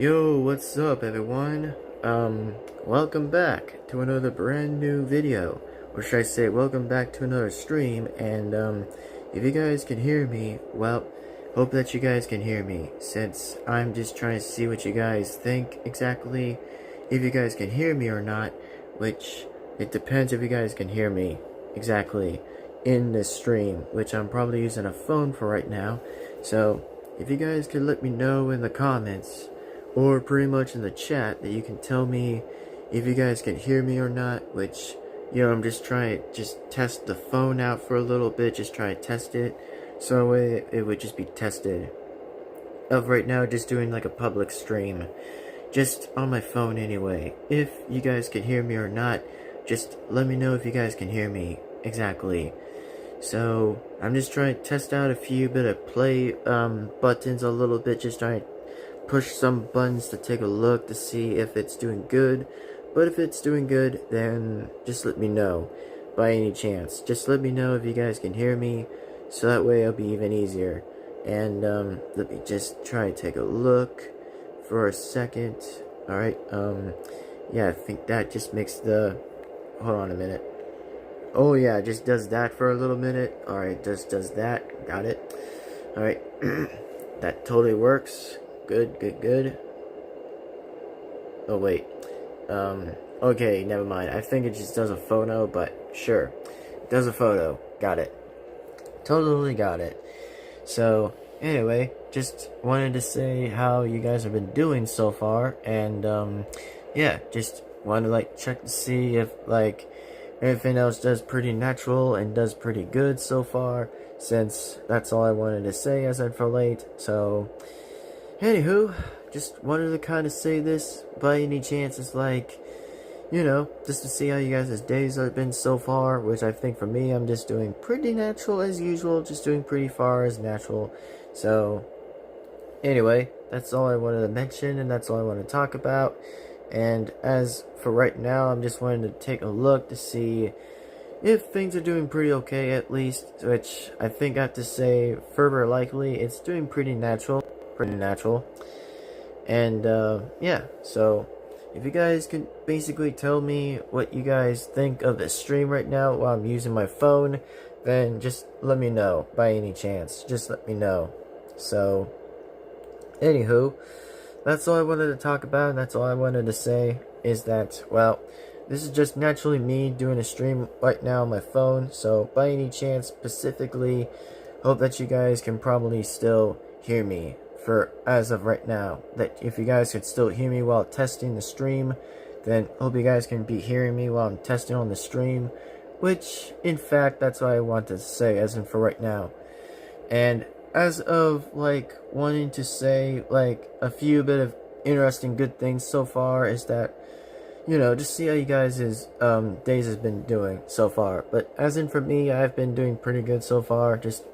Yo, what's up everyone? Welcome back to another brand new video. Or should I say, welcome back to another stream, and if you guys can hear me, well, hope that you guys can hear me, since I'm just trying to see what you guys think exactly, if you guys can hear me or not, which, it depends if you guys can hear me, exactly, in this stream, which I'm probably using a phone for right now, so, if you guys could let me know in the comments, or pretty much in the chat, that you can tell me if you guys can hear me or not, which, I'm just trying to test the phone out for a little bit, just try to test it, so it would just be tested. Of right now, just doing like a public stream, just on my phone anyway. If you guys can hear me or not, just let me know if you guys can hear me, exactly. So, I'm just trying to test out a few bit of play buttons a little bit, just trying to push some buttons to take a look to see if it's doing good. But if it's doing good, then just let me know by any chance. Just let me know if you guys can hear me, so that way it'll be even easier. And let me just try to take a look for a second. Alright, yeah, I think that just makes the, hold on a minute. Oh yeah, it just does that for a little minute. Alright, just does that. Got it. Alright, that totally works. Good. Oh, wait. Okay, never mind. I think it just does a photo, but sure. It does a photo. Got it. Totally got it. So, anyway, just wanted to say how you guys have been doing so far, and, yeah, just wanted to, check to see if, everything else does pretty natural and does pretty good so far, since that's all I wanted to say as of for late, so... Anywho, just wanted to kind of say this by any chance, it's just to see how you guys' days have been so far, which I think for me, I'm just doing pretty natural as usual, just doing pretty far as natural. So, anyway, that's all I wanted to mention, and that's all I want to talk about. And as for right now, I'm just wanting to take a look to see if things are doing pretty okay, at least, which I think I have to say, further likely, it's doing pretty natural. And yeah, so if you guys can basically tell me what you guys think of the stream right now while I'm using my phone, then just let me know by any chance. Just let me know. So anywho, that's all I wanted to talk about, and that's all I wanted to say, is that, well, this is just naturally me doing a stream right now on my phone. So by any chance, specifically, hope that you guys can probably still hear me for as of right now. That if you guys could still hear me while testing the stream, then hope you guys can be hearing me while I'm testing on the stream, which in fact that's what I want to say as in for right now. And as of wanting to say a few bit of interesting good things so far, is that just see how you guys' days has been doing so far. But as in for me, I've been doing pretty good so far. Just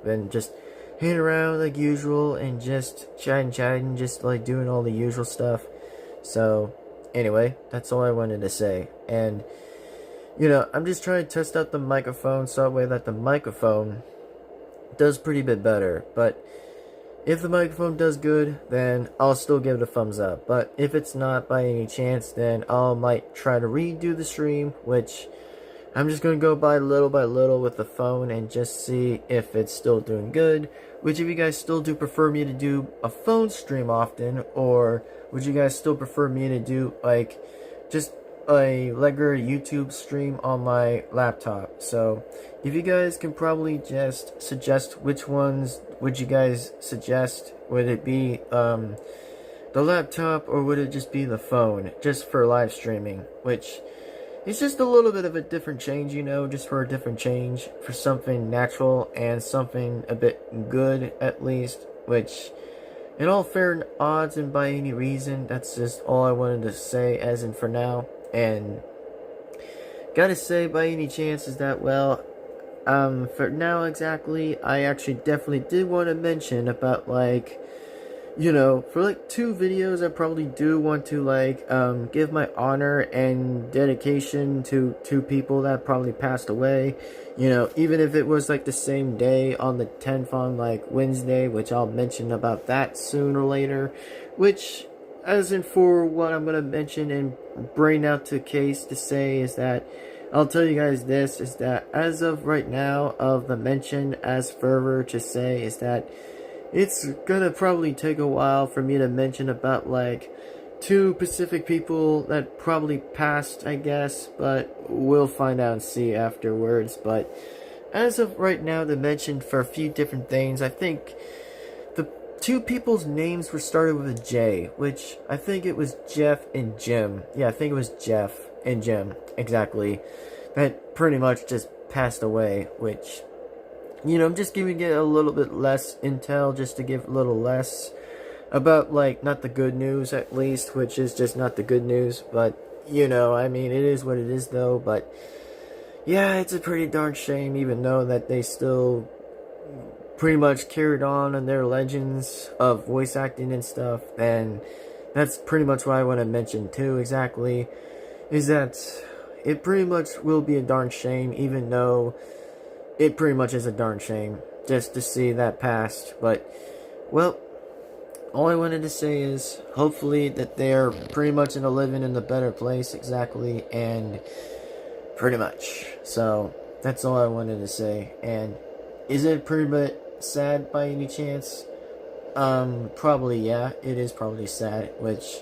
hanging around like usual, and just chatting, just doing all the usual stuff. So anyway, that's all I wanted to say. And I'm just trying to test out the microphone, so that way that the microphone does pretty bit better. But if the microphone does good, then I'll still give it a thumbs up. But if it's not by any chance, then I might try to redo the stream, which I'm just going to go by little with the phone and just see if it's still doing good. Which, if you guys still do prefer me to do a phone stream often, or would you guys still prefer me to do just a regular YouTube stream on my laptop? So if you guys can probably just suggest which ones would you guys suggest. Would it be the laptop, or would it just be the phone, just for live streaming? Which, it's just a little bit of a different change, just for a different change, for something natural and something a bit good, at least, which, in all fair odds and by any reason, that's just all I wanted to say as in for now. And gotta say, by any chance, is that, well, for now exactly, I actually definitely did want to mention about, for 2 videos, I probably do want to give my honor and dedication to 2 people that probably passed away. Even if it was the same day on the 10th on Wednesday, which I'll mention about that sooner or later, which as in for what I'm gonna mention and bring out to case to say is that I'll tell you guys this is that as of right now of the mention as further to say is that it's gonna probably take a while for me to mention about like 2 Pacific people that probably passed, I guess, but we'll find out and see afterwards. But as of right now, to mention for a few different things, I think the 2 people's names were started with a J, which I think it was Jeff and Jim. Yeah, I think it was Jeff and Jim, exactly. That pretty much just passed away, which, you know, I'm just giving it a little bit less intel, just to give a little less about, like, not the good news, at least, which is just not the good news, but, you know, I mean, it is what it is, though, but, yeah, it's a pretty darn shame, even though that they still pretty much carried on in their legends of voice acting and stuff, and that's pretty much what I want to mention, too, exactly, is that it pretty much will be a darn shame, even though it pretty much is a darn shame, just to see that past, but, well, all I wanted to say is, hopefully, that they're pretty much living in a better place, exactly, and pretty much. So, that's all I wanted to say. And, is it pretty much sad by any chance? Probably, yeah, it is probably sad, which,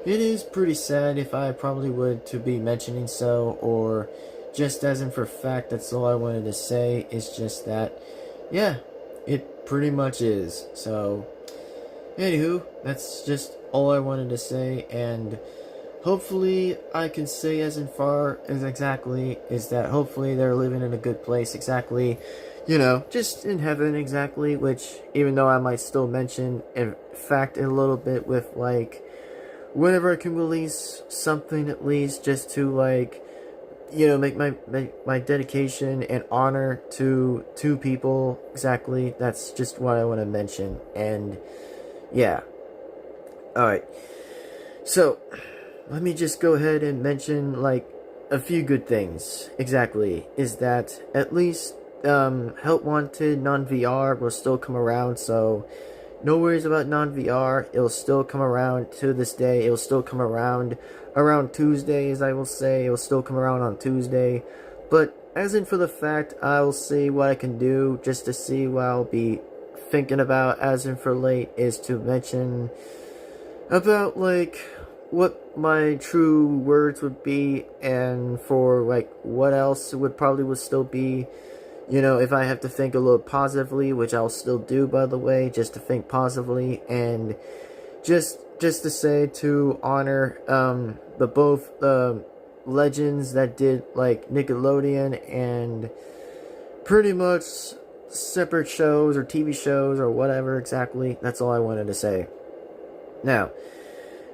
it is pretty sad if I probably would to be mentioning so, or just as in for fact, that's all I wanted to say, is just that, yeah, it pretty much is, so... Anywho, that's just all I wanted to say, and hopefully I can say as in far as exactly is that hopefully they're living in a good place, exactly, you know, just in heaven, exactly, which, even though I might still mention, in fact, in a little bit with, like, whenever I can release something at least, just to, like, you know, make my dedication and honor to 2 people, exactly, that's just what I want to mention, and... yeah. Alright. So, let me just go ahead and mention, like, a few good things. Exactly. Is that, at least, Help Wanted non-VR will still come around, so... no worries about non-VR. It'll still come around to this day. It'll still come around Tuesdays, I will say. It'll still come around on Tuesday. But, as in for the fact, I will see what I can do, just to see what I'll be thinking about as in for late is to mention about like what my true words would be, and for like what else it would still be, you know, if I have to think a little positively, which I'll still do, by the way, just to think positively, and just to say to honor the both legends that did like Nickelodeon and pretty much separate shows or TV shows or whatever exactly. That's all I wanted to say. Now,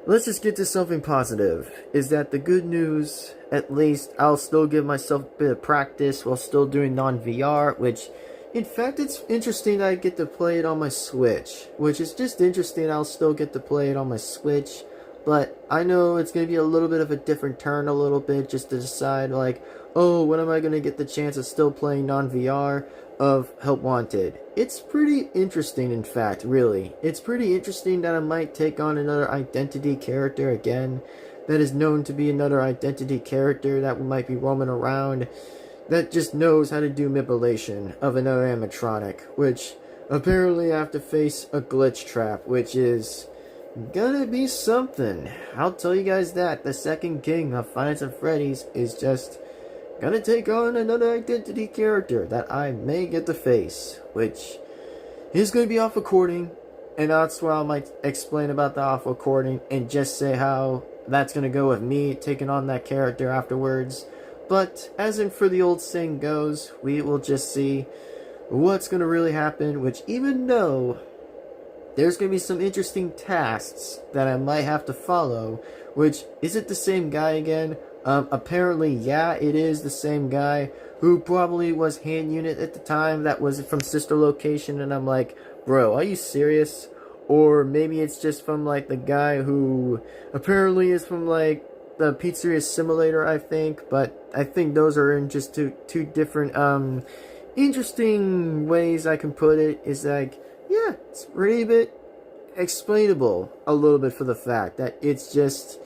let's just get to something positive. Is that the good news, at least, I'll still give myself a bit of practice while still doing non-VR, which, in fact, it's interesting that I get to play it on my Switch. Which is just interesting, I'll still get to play it on my Switch. But I know it's going to be a little bit of a different turn a little bit, just to decide, like, oh, when am I going to get the chance of still playing non-VR of Help Wanted? It's pretty interesting, in fact, really. It's pretty interesting that I might take on another identity character again, that is known to be another identity character that might be roaming around, that just knows how to do manipulation of another animatronic, which apparently I have to face a glitch trap, which is gonna be something. I'll tell you guys that. The second king of Five Nights at Freddy's is just gonna take on another identity character that I may get to face, which is gonna be off recording, and that's why I might explain about the off recording and just say how that's gonna go with me taking on that character afterwards. But as in for the old saying goes, we will just see what's gonna really happen, which even though there's gonna be some interesting tasks that I might have to follow, which, is it the same guy again? Apparently, yeah, it is the same guy who probably was hand unit at the time that was from Sister Location, and I'm like, bro, are you serious? Or maybe it's just from, like, the guy who apparently is from, like, the Pizzeria Simulator, I think, but I think those are in just two different, interesting ways I can put it, is like, yeah, it's pretty bit explainable a little bit for the fact that it's just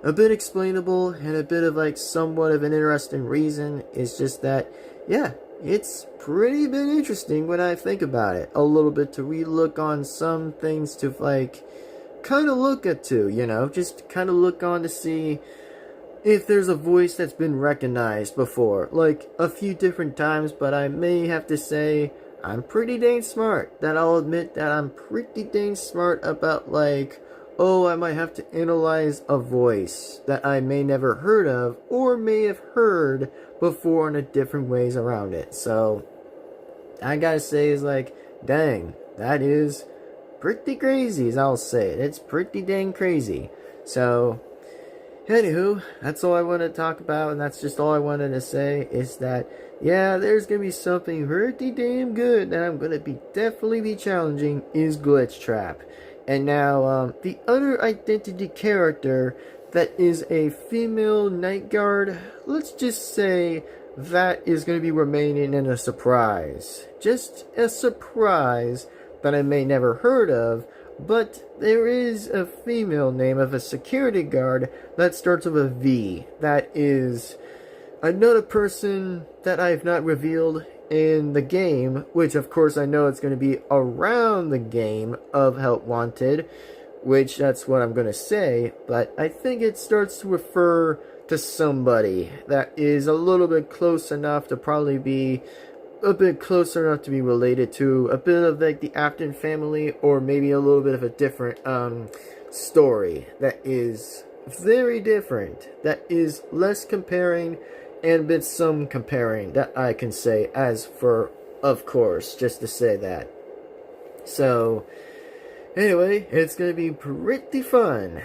a bit explainable and a bit of like somewhat of an interesting reason. It's just that, yeah, it's pretty bit interesting when I think about it a little bit, to relook on some things, to like kind of look at to, you know, just kind of look on to see if there's a voice that's been recognized before, like a few different times. But I may have to say I'm pretty dang smart. That I'll admit that I'm pretty dang smart about, like, oh, I might have to analyze a voice that I may never heard of or may have heard before in a different ways around it. So I gotta say is like, dang, that is pretty crazy, as I'll say it. It's pretty dang crazy. So anywho, that's all I wanted to talk about, and that's just all I wanted to say, is that, yeah, there's going to be something pretty damn good that I'm going to be definitely be challenging, is Glitch Trap. And now, the other identity character that is a female night guard, let's just say that is going to be remaining in a surprise. Just a surprise that I may never heard of. But there is a female name of a security guard that starts with a V. That is another person that I have not revealed in the game, which of course I know it's going to be around the game of Help Wanted, which that's what I'm going to say, but I think it starts to refer to somebody that is a little bit close enough to probably be a bit closer enough to be related to a bit of like the Afton family, or maybe a little bit of a different story that is very different, that is less comparing and a bit some comparing, that I can say, as for, of course, just to say that. So anyway, it's gonna be pretty fun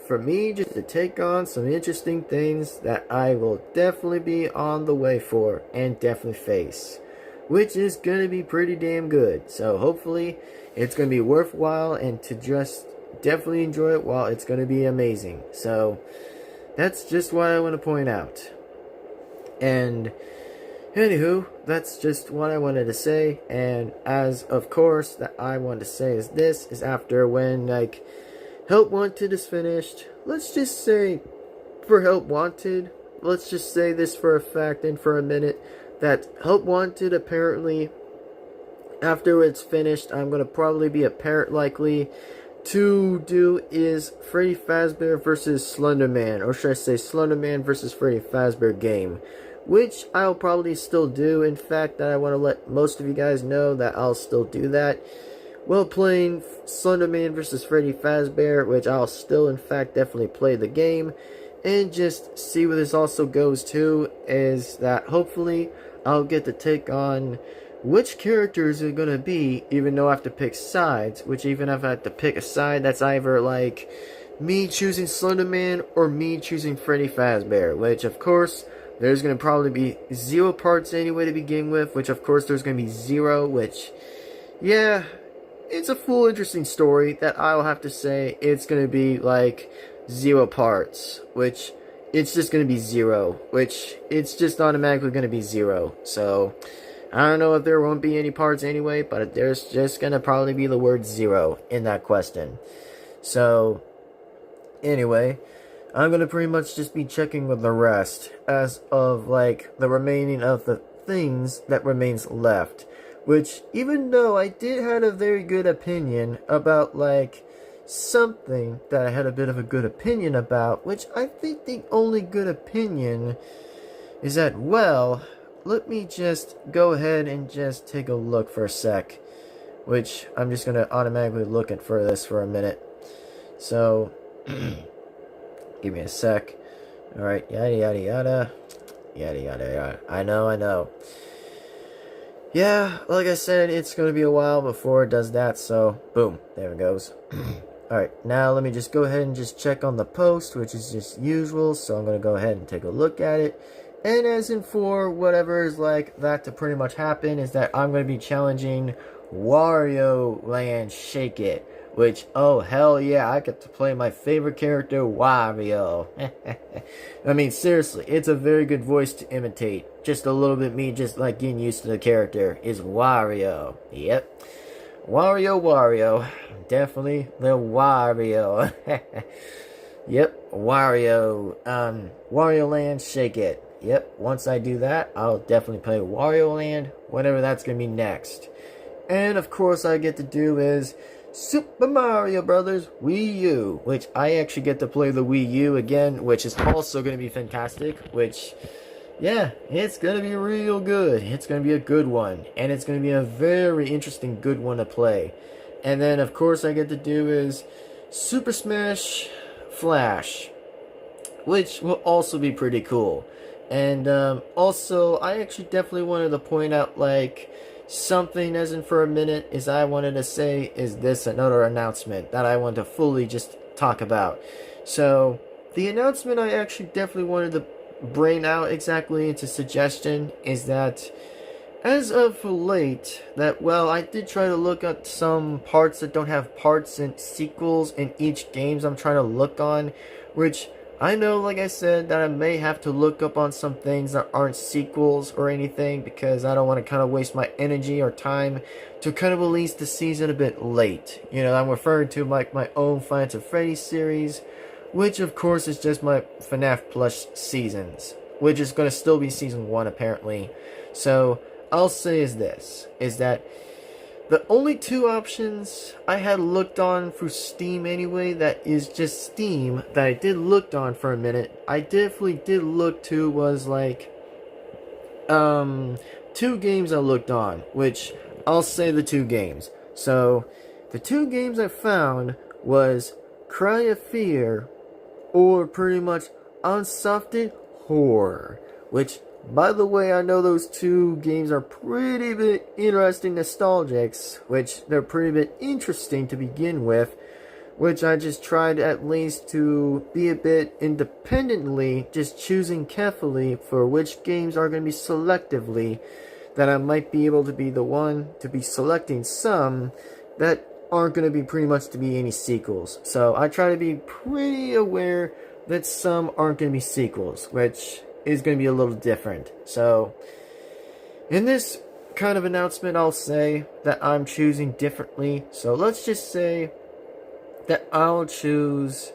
for me just to take on some interesting things that I will definitely be on the way for and definitely face, which is going to be pretty damn good. So hopefully it's going to be worthwhile, and to just definitely enjoy it while it's going to be amazing. So that's just what I want to point out. And anywho, that's just what I wanted to say. And as of course that I want to say is this, is after when like Help Wanted is finished, let's just say for Help Wanted, let's just say this for a fact and for a minute, that Help Wanted, apparently, after it's finished, I'm going to probably be apparent likely to do is Freddy Fazbear versus Slenderman, or should I say Slenderman versus Freddy Fazbear game, which I'll probably still do. In fact, that I want to let most of you guys know that I'll still do that while playing Slenderman versus Freddy Fazbear, which I'll still in fact definitely play the game. And just see where this also goes to, is that hopefully I'll get to take on which characters are going to be, even though I have to pick sides, which even if I have to pick a side, that's either like me choosing Slenderman or me choosing Freddy Fazbear, which of course there's going to probably be 0 parts anyway to begin with, which of course there's going to be 0, which, yeah, it's a full interesting story that I'll have to say it's going to be like 0 parts, which it's just going to be 0, which it's just automatically going to be 0. So I don't know if there won't be any parts anyway, but there's just going to probably be the word 0 in that question. So anyway, I'm going to pretty much just be checking with the rest as of like the remaining of the things that remains left, which even though I did have a very good opinion about like something that I had a bit of a good opinion about, which I think the only good opinion is that, well, let me just go ahead and just take a look for a sec, which I'm just going to automatically look at for this for a minute. So give me a sec. Alright, yada yada yada, yada yada yada. I know. Yeah, like I said, it's going to be a while before it does that, so boom, there it goes. Alright, now let me just go ahead and just check on the post, which is just usual, so I'm going to go ahead and take a look at it. And as in for whatever is like that to pretty much happen, is that I'm going to be challenging Wario Land Shake It, which, oh hell yeah, I get to play my favorite character, Wario. I mean, seriously, it's a very good voice to imitate. Just a little bit me just like getting used to the character is Wario. Yep. Wario. Definitely the Wario. Yep, Wario. Wario Land, shake it. Yep, once I do that, I'll definitely play Wario Land, whatever that's gonna be next. And of course, I get to do is Super Mario Brothers Wii U, which I actually get to play the Wii U again, which is also gonna be fantastic. Which, yeah, it's gonna be real good. It's gonna be a good one, and it's gonna be a very interesting good one to play. And then, of course, I get to do is Super Smash Flash, which will also be pretty cool. And also, I actually definitely wanted to point out, like, something as in for a minute is I wanted to say is this another announcement that I want to fully just talk about. So, the announcement I actually definitely wanted to bring out exactly into suggestion is that as of late, that, well, I did try to look at some parts that don't have parts and sequels in each games I'm trying to look on, which I know, like I said, that I may have to look up on some things that aren't sequels or anything, because I don't want to kind of waste my energy or time to kind of release the season a bit late. You know, I'm referring to like my own Five Nights at Freddy's series, which of course is just my FNAF Plus seasons, which is going to still be season 1 apparently. So I'll say is this, is that the only two options I had looked on through Steam anyway, that is just Steam, that I did looked on for a minute, I definitely did look to was like, 2 games I looked on, which I'll say the 2 games. So, the 2 games I found was Cry of Fear, or pretty much Unsofted Horror, which, by the way, I know those 2 games are pretty bit interesting nostalgics, which they're pretty bit interesting to begin with, which I just tried at least to be a bit independently, just choosing carefully for which games are going to be selectively, that I might be able to be the one to be selecting some that aren't going to be pretty much to be any sequels. So I try to be pretty aware that some aren't going to be sequels, which is going to be a little different. So, in this kind of announcement, I'll say that I'm choosing differently. So, let's just say that I'll choose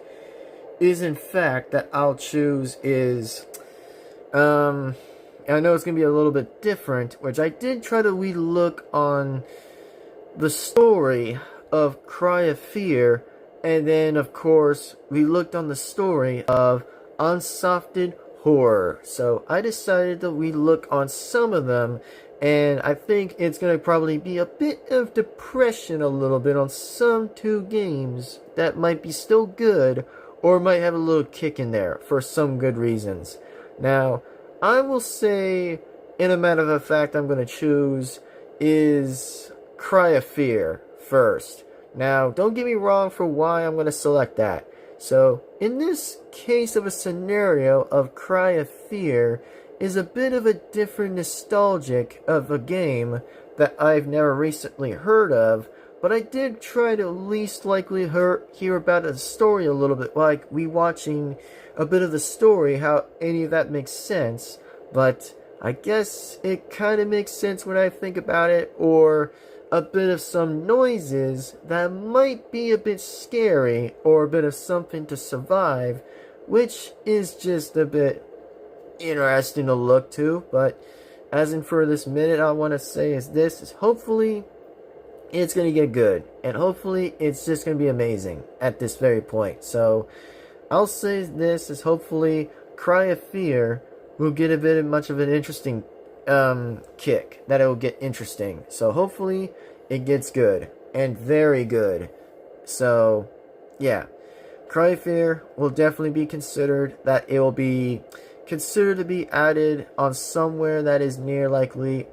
is, in fact, that I'll choose is, I know it's going to be a little bit different, which I did try to relook on the story of Cry of Fear, and then, of course, we looked on the story of Unsofted Horror. So I decided that we look on some of them, and I think it's going to probably be a bit of depression a little bit on some 2 games that might be still good, or might have a little kick in there for some good reasons. Now, I will say, in a matter of fact, I'm going to choose is Cry of Fear first. Now, don't get me wrong for why I'm going to select that. So, in this case of a scenario of Cry of Fear is a bit of a different nostalgic of a game that I've never recently heard of, but I did try to at least likely hear about the story a little bit, like rewatching a bit of the story, how any of that makes sense, but I guess it kind of makes sense when I think about it, or a bit of some noises that might be a bit scary, or a bit of something to survive, which is just a bit interesting to look to. But as in for this minute, I want to say is this, is hopefully it's going to get good, and hopefully it's just going to be amazing at this very point. So I'll say this is hopefully Cry of Fear will get a bit much of an interesting kick, that it will get interesting. So hopefully it gets good, and very good. So yeah, Cry of Fear will definitely be considered, that it will be considered to be added on somewhere that is near likely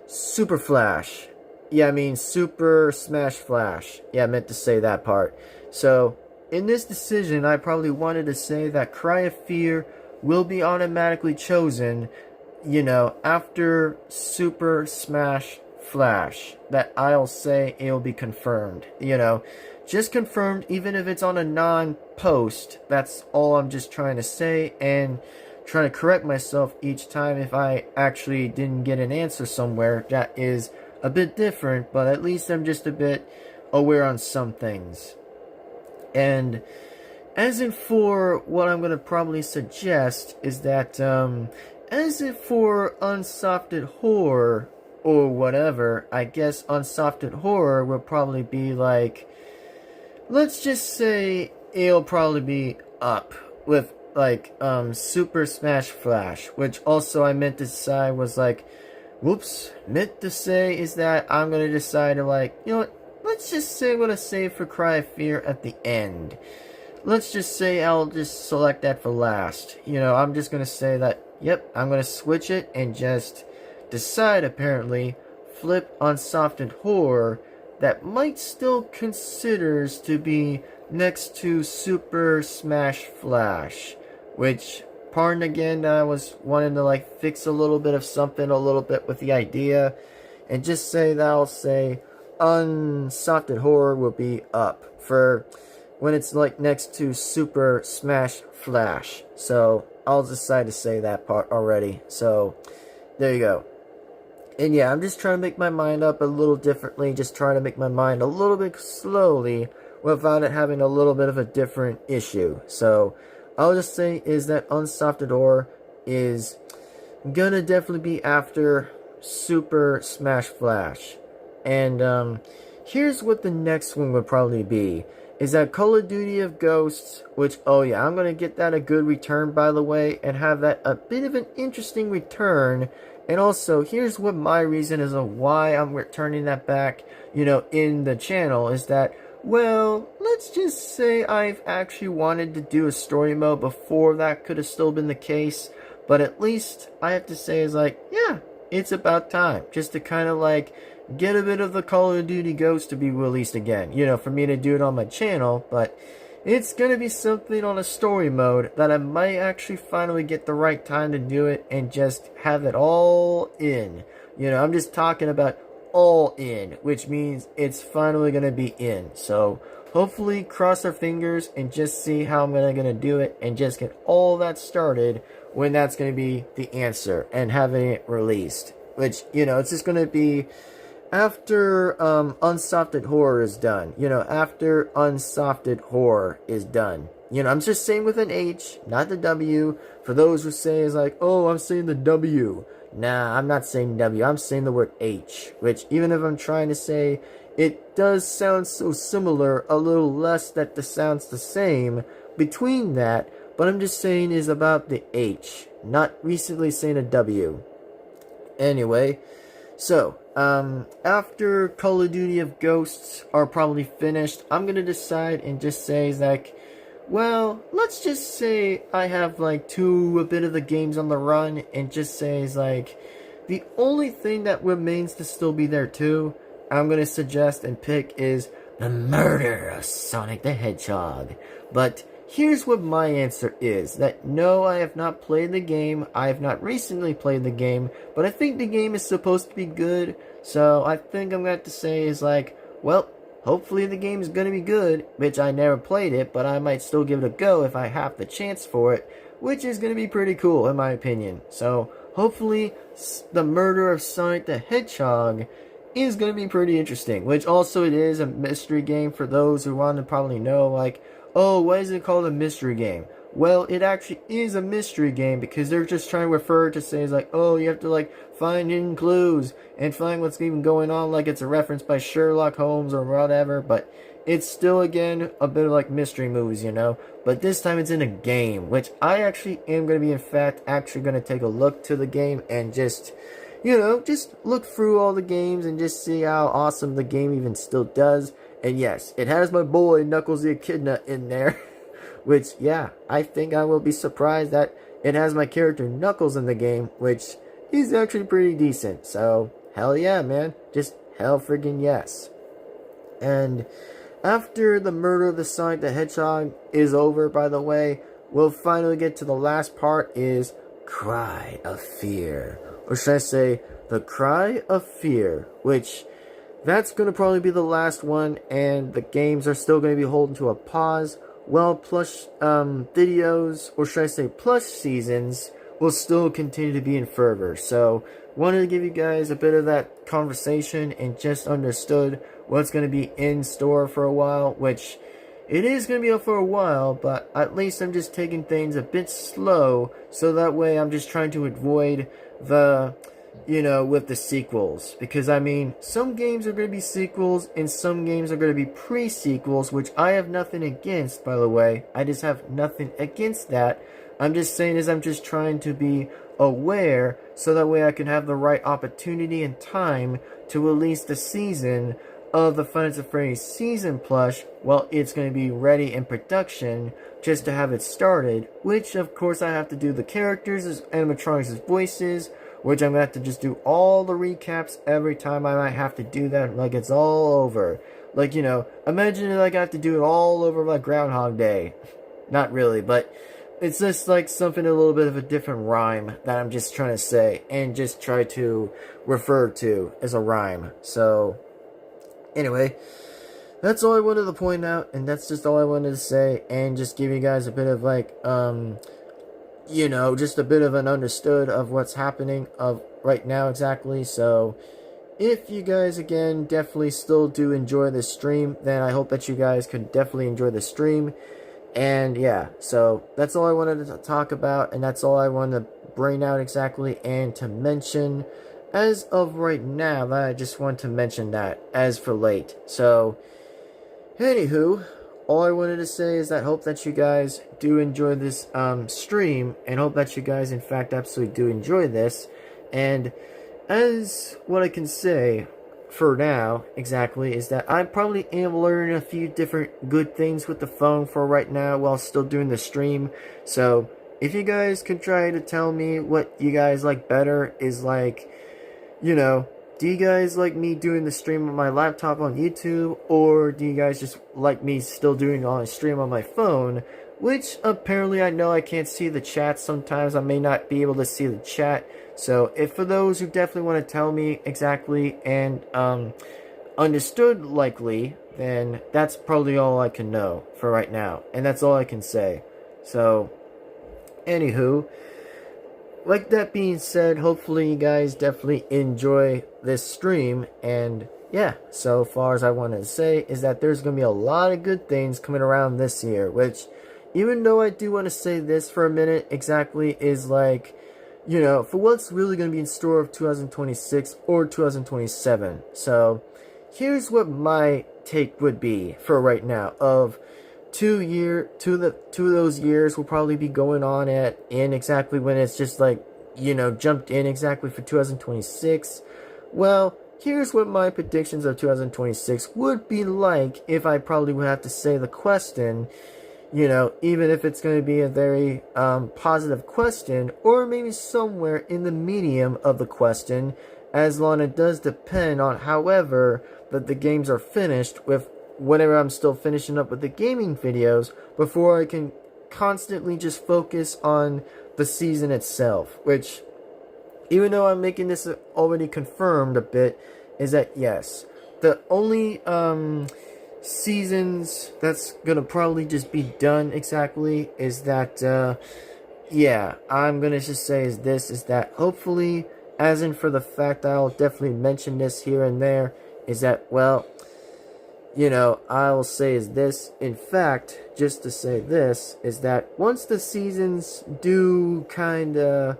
Super Flash. Yeah, I mean Super Smash Flash. Yeah, I meant to say that part. So in this decision, I probably wanted to say that Cry of Fear will be automatically chosen, you know, after Super Smash Flash. That I'll say it'll be confirmed, you know, just confirmed, even if it's on a non-post. That's all I'm just trying to say, and trying to correct myself each time if I actually didn't get an answer somewhere. That is, a bit different, but at least I'm just a bit aware on some things. And as in for what I'm going to probably suggest is that, as in for unsofted horror or whatever, I guess unsofted horror will probably be like, let's just say it'll probably be up with like Super Smash Flash, which also I meant to decide was like, whoops, meant to say is that I'm gonna decide to like, you know what, let's just say I'm gonna save for Cry of Fear at the end. Let's just say I'll just select that for last. You know, I'm just gonna say that, yep, I'm gonna switch it and just decide apparently flip on softened horror that might still considers to be next to Super Smash Flash, which, pardon again, I was wanting to like fix a little bit of something a little bit with the idea, and just say that I'll say unsofted horror will be up for when it's like next to Super Smash Flash. So I'll decide to say that part already. So there you go. And yeah, I'm just trying to make my mind up a little differently, just trying to make my mind a little bit slowly without it having a little bit of a different issue. So I'll just say is that unsofted horror is gonna definitely be after Super Smash Flash. And here's what the next one would probably be. Is that Call of Duty of Ghosts, which, oh yeah, I'm gonna get that a good return, by the way, and have that a bit of an interesting return. And also, here's what my reason is of why I'm returning that back, you know, in the channel, is that, well, let's just say I've actually wanted to do a story mode before that could have still been the case, but at least I have to say is like, yeah, it's about time, just to kind of like get a bit of the Call of Duty Ghost to be released again, you know, for me to do it on my channel. But it's going to be something on a story mode that I might actually finally get the right time to do it and just have it all in. You know, I'm just talking about all in, which means it's finally going to be in. So hopefully cross our fingers and just see how I'm going to do it and just get all that started when that's going to be the answer and having it released. Which, you know, it's just going to be after unsofted horror is done. You know, after unsofted horror is done. You know, I'm just saying with an H, not the W. For those who say is like, oh, I'm saying the W. Nah, I'm not saying W. I'm saying the word H. Which, even if I'm trying to say, it does sound so similar, a little less that the sound's the same between that. But I'm just saying is about the H. Not recently saying a W. Anyway, so, after Call of Duty of Ghosts are probably finished, I'm gonna decide and just say, like, well, let's just say I have, like, a bit of the games on the run, and just say, is like, the only thing that remains to still be there, too, I'm gonna suggest and pick is the murder of Sonic the Hedgehog. But here's what my answer is, that no, I have not played the game, I have not recently played the game, but I think the game is supposed to be good, so I think I'm going to have to say is like, well, hopefully the game is going to be good, which I never played it, but I might still give it a go if I have the chance for it, which is going to be pretty cool in my opinion. So hopefully the murder of Sonic the Hedgehog is going to be pretty interesting, which also it is a mystery game for those who want to probably know, like, oh, why is it called a mystery game? Well, it actually is a mystery game because they're just trying to refer to say, like, oh, you have to, like, find hidden clues and find what's even going on, like it's a reference by Sherlock Holmes or whatever, but it's still, again, a bit of, like, mystery movies, you know? But this time it's in a game, which I actually am going to be, in fact, actually going to take a look to the game and just, you know, just look through all the games and just see how awesome the game even still does. And yes, it has my boy Knuckles the Echidna in there, which, yeah, I think I will be surprised that it has my character Knuckles in the game, which is actually pretty decent. So, hell yeah, man. Just hell friggin' yes. And after the murder of the Sonic the Hedgehog is over, by the way, we'll finally get to the last part, is Cry of Fear. Or should I say, the Cry of Fear, which that's going to probably be the last one, and the games are still going to be holding to a pause. Well, plush videos, or should I say plush seasons, will still continue to be in fervor. So, wanted to give you guys a bit of that conversation and just understood what's going to be in store for a while, which it is going to be up for a while, but at least I'm just taking things a bit slow, so that way I'm just trying to avoid the, with the sequels. Because, I mean, some games are going to be sequels, and some games are going to be pre-sequels, which I have nothing against, by the way. I just have nothing against that. I'm just saying I'm just trying to be aware, so that way I can have the right opportunity and time to release the season of the Five Nights at Freddy's season plush while it's going to be ready in production, just to have it started, which of course I have to do the characters, animatronics' voices, which I'm going to have to just do all the recaps every time I might have to do that, like it's all over. Like, imagine like I have to do it all over like Groundhog Day. Not really, but it's just like something a little bit of a different rhyme that I'm just trying to say and just try to refer to as a rhyme. So, anyway, that's all I wanted to point out, and that's just all I wanted to say, and just give you guys a bit of like, just a bit of an understood of what's happening of right now exactly. So, if you guys, again, definitely still do enjoy this stream, then I hope that you guys could definitely enjoy the stream. And yeah, so that's all I wanted to talk about, and that's all I wanted to bring out exactly and to mention as of right now. That I just want to mention that as for late. So, anywho, all I wanted to say is that hope that you guys do enjoy this stream, and hope that you guys in fact absolutely do enjoy this. And as what I can say for now exactly is that I probably am learning a few different good things with the phone for right now while still doing the stream. So if you guys could try to tell me what you guys like better, is like, do you guys like me doing the stream on my laptop on YouTube, or do you guys just like me still doing it on a stream on my phone? Which apparently I know I can't see the chat sometimes. I may not be able to see the chat. So if for those who definitely want to tell me exactly and understood likely, then that's probably all I can know for right now. And that's all I can say. So, anywho, like that being said, hopefully you guys definitely enjoy this stream. And yeah, so far as I wanted to say is that there's going to be a lot of good things coming around this year, which, even though I do want to say this for a minute exactly, is like, for what's really going to be in store of 2026 or 2027. So, here's what my take would be for right now. Of two of those years will probably be going on in exactly when it's just like, jumped in exactly for 2026. Well, here's what my predictions of 2026 would be like if I probably would have to say the question. Even if it's going to be a very positive question, or maybe somewhere in the medium of the question, as long as it does depend on, however, that the games are finished with whenever I'm still finishing up with the gaming videos, before I can constantly just focus on the season itself. Which, even though I'm making this already confirmed a bit, is that yes, the only seasons that's gonna probably just be done exactly is that I'm gonna just say is that hopefully, as in for the fact that I'll definitely mention this here and there, is that, well, I will say is this, in fact, just to say this, is that once the seasons do kinda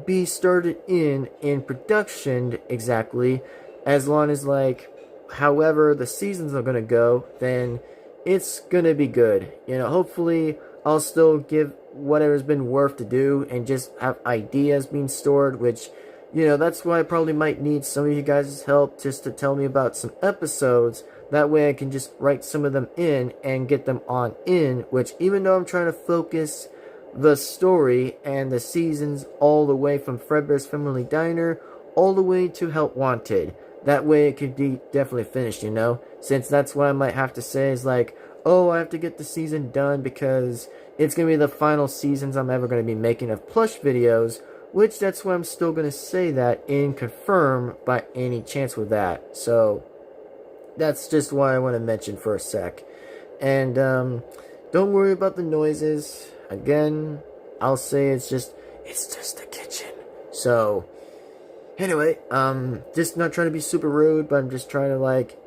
be started in production exactly, as long as like however the seasons are gonna go, then it's gonna be good. Hopefully I'll still give whatever's been worth to do and just have ideas being stored, which, that's why I probably might need some of you guys' help just to tell me about some episodes. That way I can just write some of them in and get them on in, which, even though I'm trying to focus the story and the seasons all the way from Fredbear's Family Diner all the way to Help Wanted, that way it could be definitely finished, since that's what I might have to say is like, oh, I have to get the season done because it's going to be the final seasons I'm ever going to be making of plush videos, which that's why I'm still going to say that and confirm by any chance with that. So, that's just why I want to mention for a sec. And, don't worry about the noises. Again, I'll say it's just, It's just the kitchen. So, anyway, just not trying to be super rude, but I'm just trying to, like,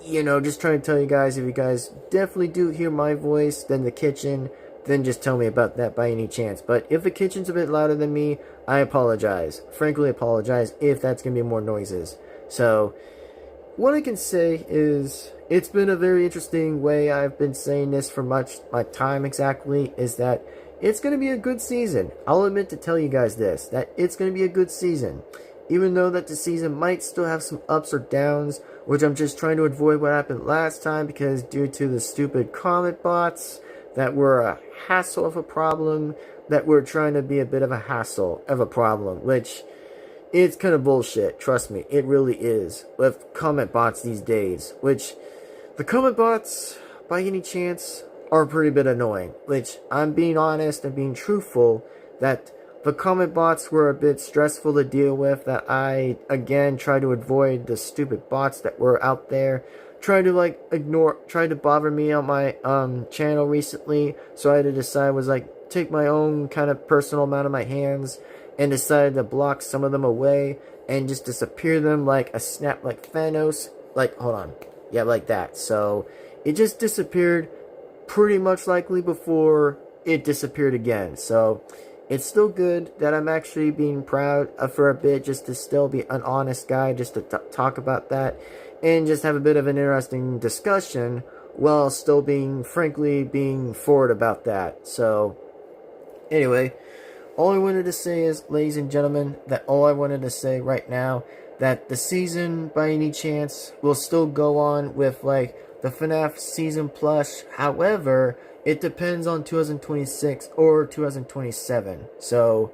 just trying to tell you guys, if you guys definitely do hear my voice, then the kitchen, then just tell me about that by any chance. But if the kitchen's a bit louder than me, I apologize. Frankly, apologize if that's going to be more noises. So, what I can say is, it's been a very interesting way I've been saying this for my time exactly, is that it's going to be a good season. I'll admit to tell you guys this, that it's going to be a good season. Even though that the season might still have some ups or downs, which I'm just trying to avoid what happened last time, because due to the stupid comment bots that were a hassle of a problem, that were trying to be a bit of a hassle of a problem, which it's kind of bullshit. Trust me, it really is. With comment bots these days, which the comment bots, by any chance, are a pretty bit annoying. Which, I'm being honest and being truthful, that the comment bots were a bit stressful to deal with, that I, again, try to avoid the stupid bots that were out there, try to bother me on my, channel recently, so I had to decide, take my own kind of personal amount of my hands, and decided to block some of them away, and just disappear them like a snap, like Thanos, hold on, yeah, like that. So, it just disappeared pretty much likely before it disappeared again. So, it's still good that I'm actually being proud for a bit, just to still be an honest guy, just to talk about that, and just have a bit of an interesting discussion, while still frankly being forward about that. So, anyway, all I wanted to say is, ladies and gentlemen, that all I wanted to say right now, that the season, by any chance, will still go on with, the FNAF Season Plus. However, it depends on 2026 or 2027. So,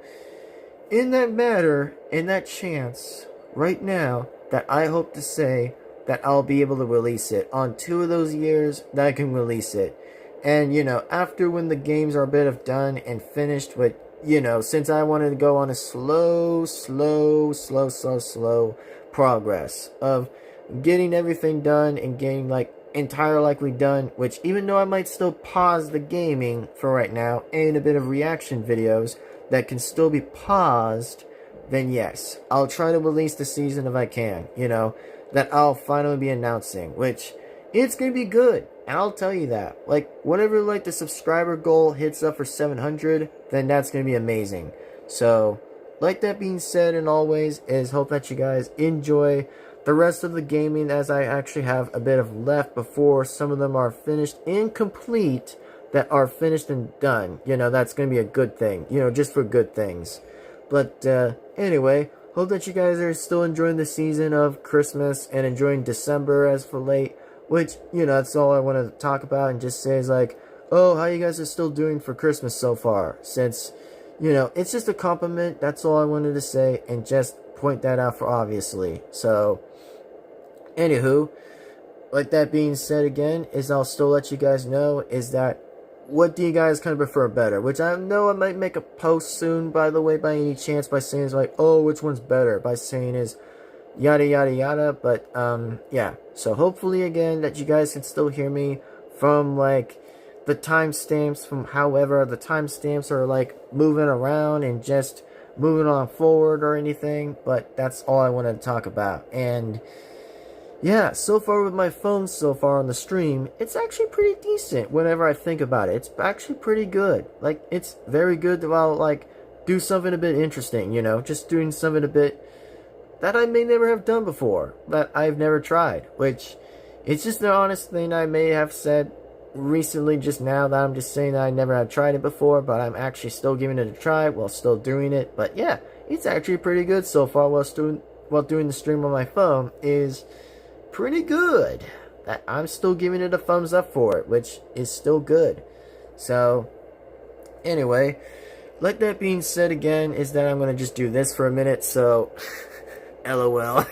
in that matter, in that chance, right now, that I hope to say that I'll be able to release it. On 2 of those years, that I can release it. And, after when the games are a bit of done and finished with, since I wanted to go on a slow progress of getting everything done and getting, likely done, which even though I might still pause the gaming for right now, and a bit of reaction videos that can still be paused, then yes, I'll try to release the season if I can, that I'll finally be announcing, which, it's gonna be good, and I'll tell you that, whenever, the subscriber goal hits up for 700, then that's gonna be amazing. So, that being said, and always, is hope that you guys enjoy the rest of the gaming, as I actually have a bit of left before some of them are finished and complete, that are finished and done. That's going to be a good thing, just for good things. But, anyway, hope that you guys are still enjoying the season of Christmas and enjoying December as for late, which, that's all I wanted to talk about, and just say is oh, how you guys are still doing for Christmas so far, since, it's just a compliment. That's all I wanted to say, and just point that out for obviously. So, anywho, that being said again, is I'll still let you guys know, is that, what do you guys kind of prefer better? Which I know I might make a post soon, by the way, by any chance, by saying is oh, which one's better, by saying is yada yada yada. But yeah, so hopefully again that you guys can still hear me from the timestamps, from however the timestamps are moving around and just moving on forward or anything. But that's all I wanted to talk about. And yeah, so far with my phone, so far on the stream, it's actually pretty decent whenever I think about it. It's actually pretty good. It's very good to, do something a bit interesting, just doing something a bit that I may never have done before, that I've never tried, which, it's just an honest thing I may have said recently just now, that I'm just saying that I never had tried it before, but I'm actually still giving it a try while still doing it. But yeah, it's actually pretty good so far while doing the stream on my phone. Is pretty good. That I'm still giving it a thumbs up for it, which is still good. So, anyway, that being said again, is that I'm going to just do this for a minute, so, LOL.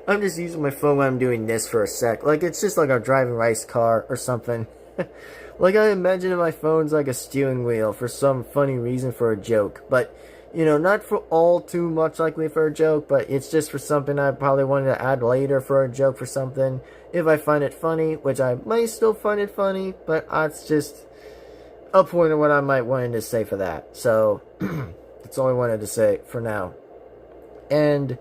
I'm just using my phone when I'm doing this for a sec. It's just like a driving race car or something. I imagine my phone's like a steering wheel for some funny reason, for a joke. But, not for all too much likely for a joke, but it's just for something I probably wanted to add later for a joke for something. If I find it funny, which I might still find it funny, but it's just, a point of what I might wanted to say for that. So that's all I wanted to say for now. And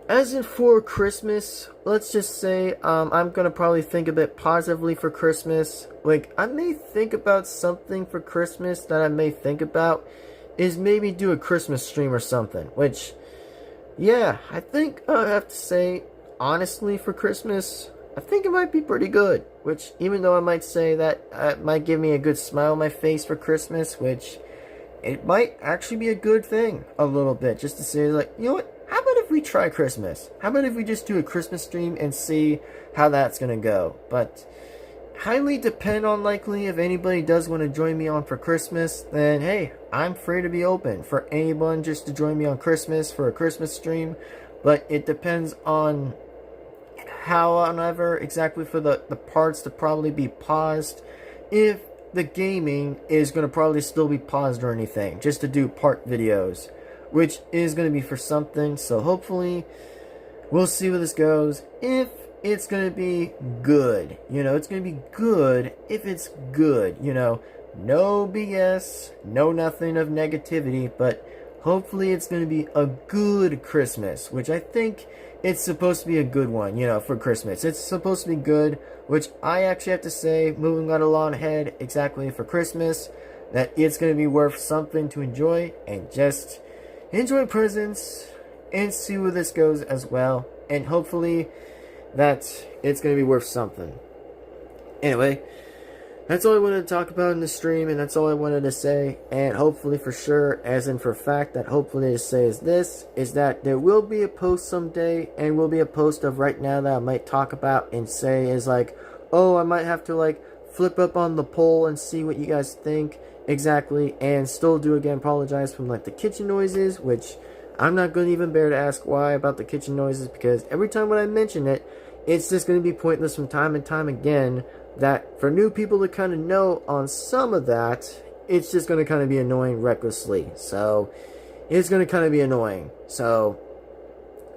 as in for Christmas, let's just say I'm gonna probably think a bit positively for Christmas. Like, I may think about something for Christmas that I may think about is maybe do a Christmas stream or something. Which, yeah, I think I have to say, honestly, for Christmas, I think it might be pretty good. Which, even though I might say that it might give me a good smile on my face for Christmas, which it might actually be a good thing a little bit. Just to say, like, you know what? How about if we try Christmas? How about if we just do a Christmas stream and see how that's gonna go? But highly depend on likely if anybody does want to join me on for Christmas, then hey, I'm free to be open for anyone just to join me on Christmas for a Christmas stream. But it depends on however exactly for the parts to probably be paused. If the gaming is going to probably still be paused or anything, just to do part videos, which is going to be for something. So hopefully we'll see where this goes. If it's going to be good, it's going to be good if it's good, no BS, no nothing of negativity, but hopefully it's going to be a good Christmas, which I think it's supposed to be a good one, for Christmas. It's supposed to be good, which I actually have to say, moving right along ahead, exactly for Christmas, that it's going to be worth something to enjoy, and just enjoy presents, and see where this goes as well, and hopefully that it's going to be worth something. Anyway, that's all I wanted to talk about in the stream, and that's all I wanted to say. And hopefully for sure, as in for fact, that hopefully to say is this, is that there will be a post someday, and will be a post of right now that I might talk about and say is like, oh, I might have to like flip up on the poll and see what you guys think exactly, and still do again apologize from like the kitchen noises, which I'm not going to even bear to ask why about the kitchen noises, because every time when I mention it, it's just going to be pointless from time and time again. That for new people to kind of know on some of that, it's just going to kind of be annoying recklessly. So it's going to kind of be annoying. So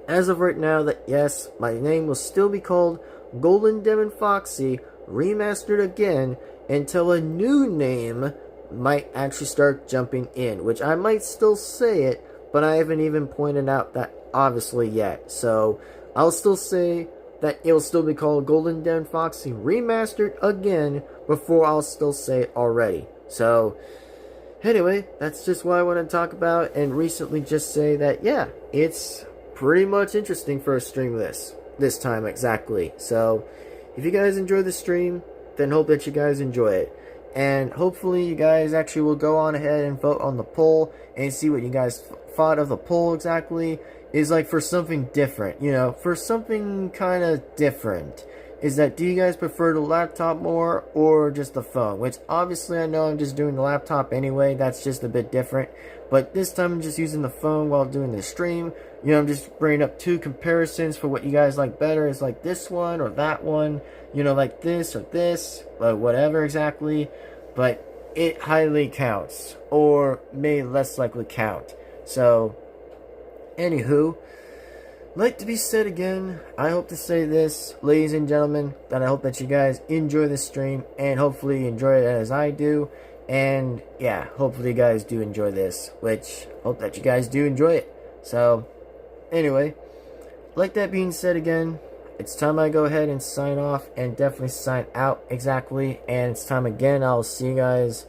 as of right now, that yes, my name will still be called Golden Devin-Foxy remastered again until a new name might actually start jumping in, which I might still say it, but I haven't even pointed out that obviously yet. So I'll still say that it will still be called Golden Devin-Foxy remastered again before I'll still say it already. So anyway, that's just what I want to talk about, and recently just say that yeah, it's pretty much interesting for a stream this time exactly. So if you guys enjoy the stream, then hope that you guys enjoy it. And hopefully you guys actually will go on ahead and vote on the poll and see what you guys thought of the poll exactly. Is like for something different, for something kind of different. Is that, do you guys prefer the laptop more or just the phone? Which obviously I know I'm just doing the laptop anyway, that's just a bit different. But this time I'm just using the phone while doing the stream. I'm just bringing up two comparisons for what you guys like better. Is like this one or that one, like this or this, whatever exactly. But it highly counts, or may less likely count. So anywho, like to be said again, I hope to say this, ladies and gentlemen, that I hope that you guys enjoy this stream, and hopefully you enjoy it as I do. And yeah, hopefully you guys do enjoy this, which hope that you guys do enjoy it. So anyway, like that being said again, it's time I go ahead and sign off, and definitely sign out exactly. And it's time again, I'll see you guys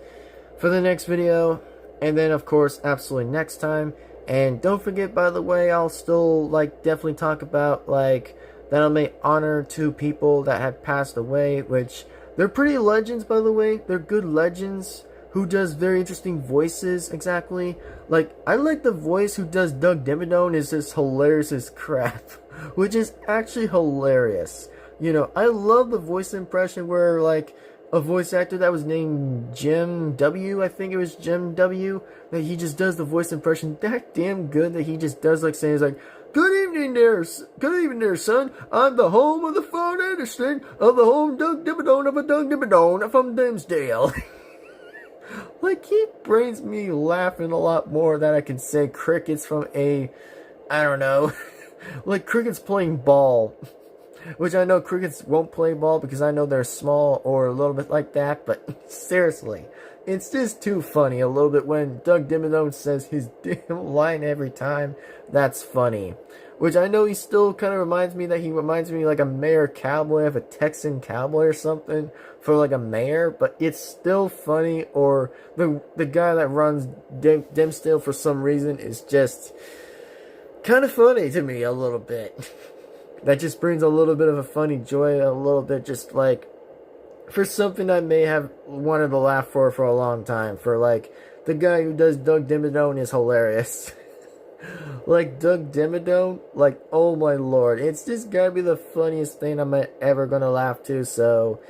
for the next video, and then of course absolutely next time. And don't forget, by the way, I'll still definitely talk about that I may honor two people that have passed away, which they're pretty legends, by the way. They're good legends who does very interesting voices exactly. I like the voice who does Doug Dimmadome, is just hilarious as crap, which is actually hilarious. I love the voice impression where a voice actor that was named Jim W, I think it was Jim W, that he just does the voice impression that damn good, that he just does saying good evening there son, I'm the home of the phone industry, of the home Doug Dimmadome of a Doug Dimmadome from Dimsdale. He brings me laughing a lot more than I can say crickets from I don't know, crickets playing ball. Which I know crickets won't play ball because I know they're small or a little bit like that, but seriously, it's just too funny a little bit when Doug Dimmadome says his damn line every time. That's funny. Which I know he still kind of reminds me like a mayor cowboy of a Texan cowboy or something for like a mayor, but it's still funny. Or the guy that runs Dimstill for some reason is just kind of funny to me a little bit. That just brings a little bit of a funny joy, a little bit just like for something I may have wanted to laugh for a long time. For like the guy who does Doug Dimmadome is hilarious. Like Doug Dimmadome, like oh my lord, it's just gotta be the funniest thing I'm ever gonna laugh to. So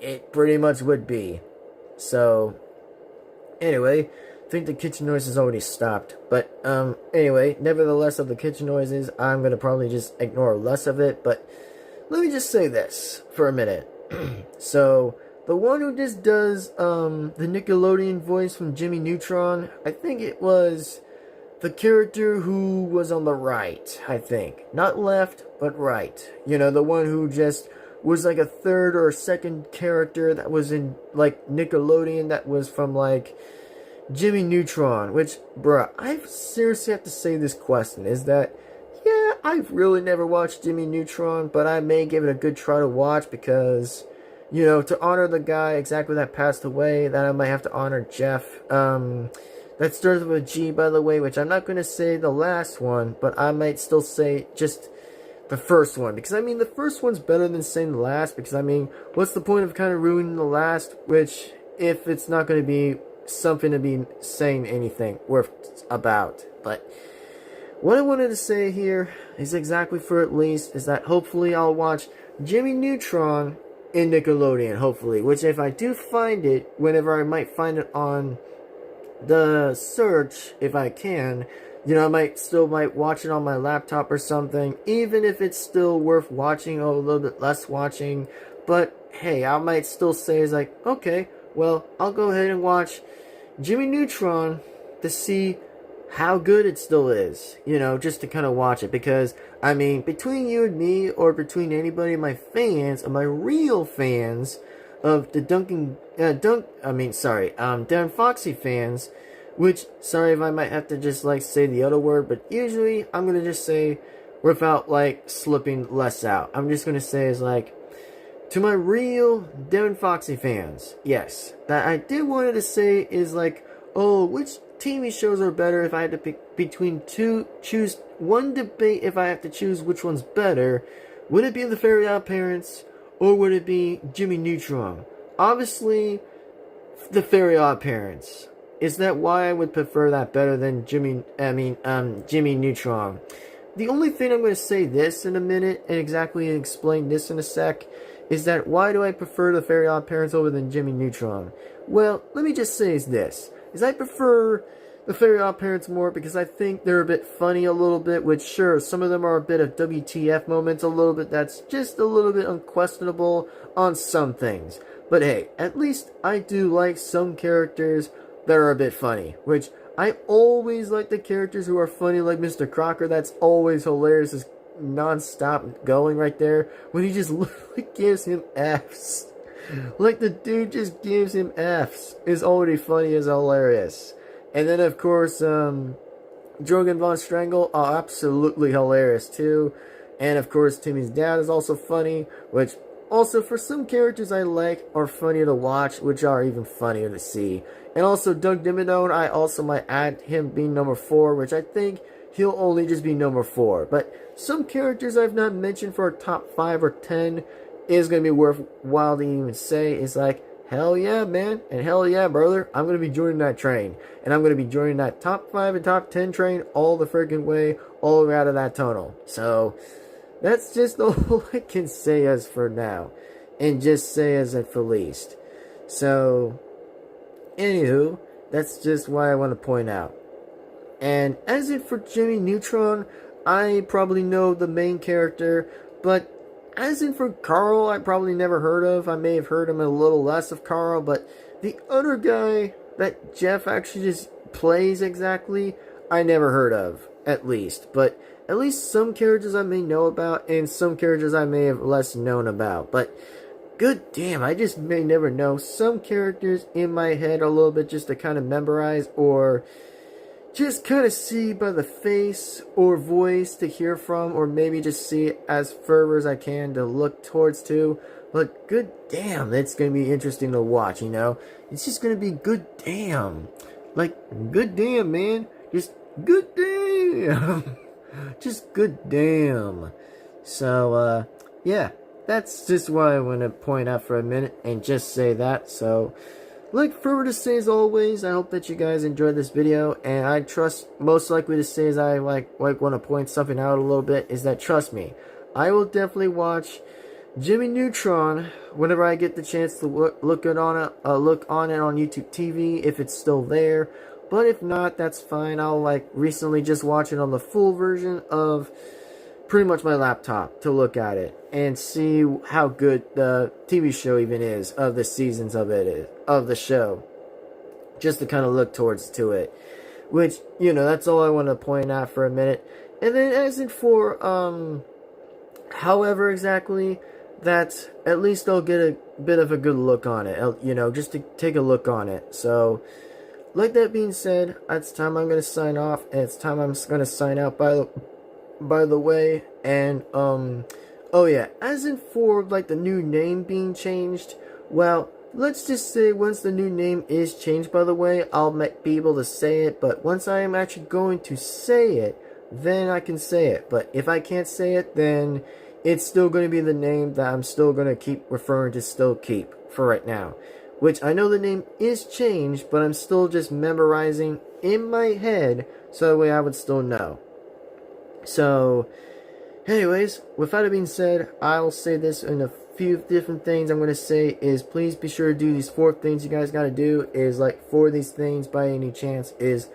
it pretty much would be. So anyway, I think the kitchen noise has already stopped. But anyway, nevertheless of the kitchen noises, I'm gonna probably just ignore less of it. But let me just say this for a minute. So the one who just does the Nickelodeon voice from Jimmy Neutron, I think it was the character who was on the right, I think. Not left, but right. You know, the one who just was like a third or second character that was in, like, Nickelodeon that was from, like, Jimmy Neutron. Which, bruh, I seriously have to say this question. Is that, yeah, I've really never watched Jimmy Neutron, but I may give it a good try to watch because, you know, to honor the guy exactly that passed away, that I might have to honor Jeff. That starts with a G, by the way, which I'm not going to say the last one, but I might still say just the first one. Because, I mean, the first one's better than saying the last, because, I mean, what's the point of kind of ruining the last, which, if it's not going to be something to be saying anything worth about. But what I wanted to say here is exactly for at least, is that hopefully I'll watch Jimmy Neutron in Nickelodeon, hopefully. Which, if I do find it, whenever I might find it on the search, if I can, you know, I might watch it on my laptop or something, even if it's still worth watching or a little bit less watching. But hey, I might still say is like, okay, well, I'll go ahead and watch Jimmy Neutron to see how good it still is, you know, just to kind of watch it. Because I mean, between you and me, or between anybody, my fans, my real fans of the Devin-Foxy fans, which, sorry if I might have to just, like, say the other word, but usually I'm gonna just say, without, like, slipping less out, I'm just gonna say is, like, to my real Devin-Foxy fans, yes, that I did wanted to say is, like, oh, which TV shows are better if I had to pick between choose one debate if I have to choose which one's better, would it be The Very Odd Parents, or would it be Jimmy Neutron? Obviously, The Very Odd Parents. Is that why I would prefer that better than Jimmy Neutron? The only thing I'm going to say this in a minute, and exactly explain this in a sec, is that why do I prefer The Very Odd Parents over than Jimmy Neutron? Well, let me just say is this, is I prefer The Very Odd Parents more because I think they're a bit funny a little bit, which sure, some of them are a bit of WTF moments a little bit, that's just a little bit unquestionable on some things. But hey, at least I do like some characters that are a bit funny, which I always like the characters who are funny, like Mr. Crocker. That's always hilarious, is non-stop going right there, when he just literally gives him F's. Like, the dude just gives him F's. Is already funny as hilarious. And then, of course, Drogon Von Strangle are absolutely hilarious, too. And, of course, Timmy's dad is also funny, which also, for some characters I like, are funny to watch, which are even funnier to see. And also, Doug Dimmadome, I also might add him being number 4, which I think he'll only just be number 4. But some characters I've not mentioned for a top 5 or 10 is going to be worthwhile to even say. Is like, hell yeah, man, and hell yeah, brother, I'm going to be joining that train. And I'm going to be joining that top 5 and top 10 train all the freaking way, all the way out of that tunnel. So, that's just all I can say as for now. And just say as at for least. So, anywho, that's just what I want to point out. And as it for Jimmy Neutron, I probably know the main character, but as in for Carl, I probably never heard of. I may have heard him a little less of Carl, but the other guy that Jeff actually just plays exactly, I never heard of, at least. But at least some characters I may know about, and some characters I may have less known about. But good damn, I just may never know. Some characters in my head a little bit just to kind of memorize or just kind of see by the face or voice to hear from, or maybe just see it as fervor as I can to look towards too. But good damn, it's going to be interesting to watch, you know? It's just going to be good damn. Like, good damn, man. Just good damn. Just good damn. So, yeah. That's just what I want to point out for a minute and just say that. So, like further to say as always, I hope that you guys enjoyed this video, and I trust most likely to say as I like want to point something out a little bit is that trust me, I will definitely watch Jimmy Neutron whenever I get the chance to look on it on YouTube TV if it's still there. But if not, that's fine. I'll like recently just watch it on the full version of pretty much my laptop to look at it and see how good the TV show even is, of the seasons of the show, just to kind of look towards to it, which, you know, that's all I want to point out for a minute. And then as in for however exactly, that at least I'll get a bit of a good look on it, you know, just to take a look on it. So like that being said, it's time I'm going to sign off, and it's time I'm going to sign out by the way. And oh yeah, as in for like the new name being changed, well, let's just say once the new name is changed, by the way, I'll be able to say it. But once I am actually going to say it, then I can say it. But if I can't say it, then it's still going to be the name that I'm still going to keep referring to, still keep for right now. Which I know the name is changed, but I'm still just memorizing in my head, so that way I would still know. So, anyways, with that being said, I'll say this in a few different things. I'm going to say is please be sure to do these 4 things you guys got to do. Is like 4 of these things by any chance is